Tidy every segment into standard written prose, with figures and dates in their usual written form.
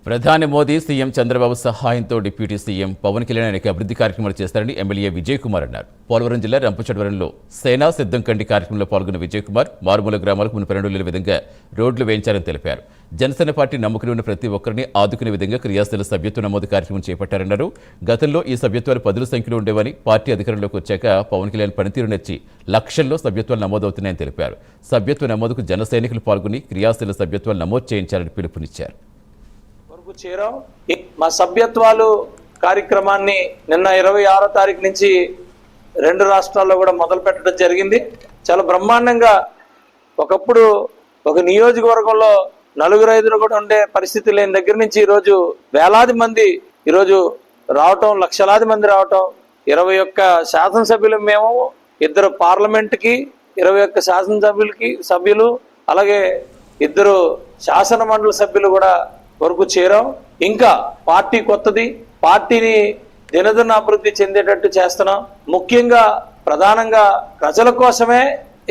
ప్రధాని మోదీ సీఎం చంద్రబాబు సహాయంతో deputy CM Pawan Kalyan అనేక అభివృద్ధి కార్యక్రమాలు చేస్తారని ఎమ్మెల్యే విజయ్ కుమార్ అన్నారు. పోలవరం జిల్లా రంపచోడవరంలో సేనా సిద్ధం కండి కార్యక్రమంలో పాల్గొన్న విజయ్ కుమార్ మారుమూల గ్రామాలకు మునుపెన్నడూ లేని విధంగా రోడ్లు వేయించారని తెలిపారు. జనసేన పార్టీ నమ్మకం ఉన్న ప్రతి ఒక్కరిని ఆదుకునే విధంగా క్రియాశీల సభ్యత్వ నమోదు కార్యక్రమం చేపట్టారన్నారు. గతంలో ఈ సభ్యత్వాలు 10ల సంఖ్యలో ఉండేవని, పార్టీ అధికారంలోకి వచ్చాక పవన్ కళ్యాణ్ పనితీరు నచ్చి లక్షల్లో సభ్యత్వాలు నమోదవుతున్నాయని తెలిపారు. సభ్యత్వ నమోదుకు జన సైనికులు పాల్గొని క్రియాశీల సభ్యత్వాలు నమోదు చేయించాలని పిలుపునిచ్చారు. చేరాం. మా సభ్యత్వాలు కార్యక్రమాన్ని నిన్న 26వ తారీఖు నుంచి 2 రాష్ట్రాల్లో కూడా మొదలు పెట్టడం జరిగింది. చాలా బ్రహ్మాండంగా ఒకప్పుడు ఒక నియోజకవర్గంలో 4-5 కూడా ఉండే పరిస్థితి లేని దగ్గర నుంచి ఈరోజు వేలాది మంది ఈరోజు రావటం, లక్షలాది మంది రావటం. 21 శాసనసభ్యులు మేము, 2 పార్లమెంట్కి, 21 శాసనసభ్యులు, అలాగే 2 శాసన మండలి సభ్యులు కూడా వరకు చేరాం. ఇంకా పార్టీ కొత్తది, పార్టీని దినదిన అభివృద్ధి చెందేటట్టు చేస్తున్నాం. ముఖ్యంగా ప్రధానంగా ప్రజల కోసమే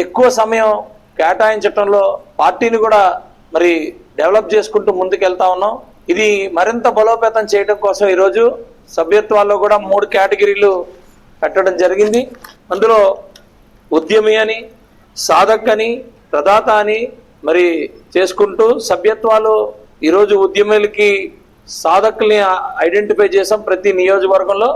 ఎక్కువ సమయం కేటాయించడంలో పార్టీని కూడా మరి డెవలప్ చేసుకుంటూ ముందుకెళ్తా ఉన్నాం. ఇది మరింత బలోపేతం చేయడం కోసం ఈరోజు సభ్యత్వాల్లో కూడా 3 కేటగిరీలు పెట్టడం జరిగింది. అందులో ఉద్యమి అని, సాధక్ అని, ప్రదాత అని మరి చేసుకుంటూ సభ్యత్వాలు ఈరోజు ఉద్యములకి, సాధకుల్ని ఐడెంటిఫై చేసాం ప్రతి నియోజకవర్గంలో.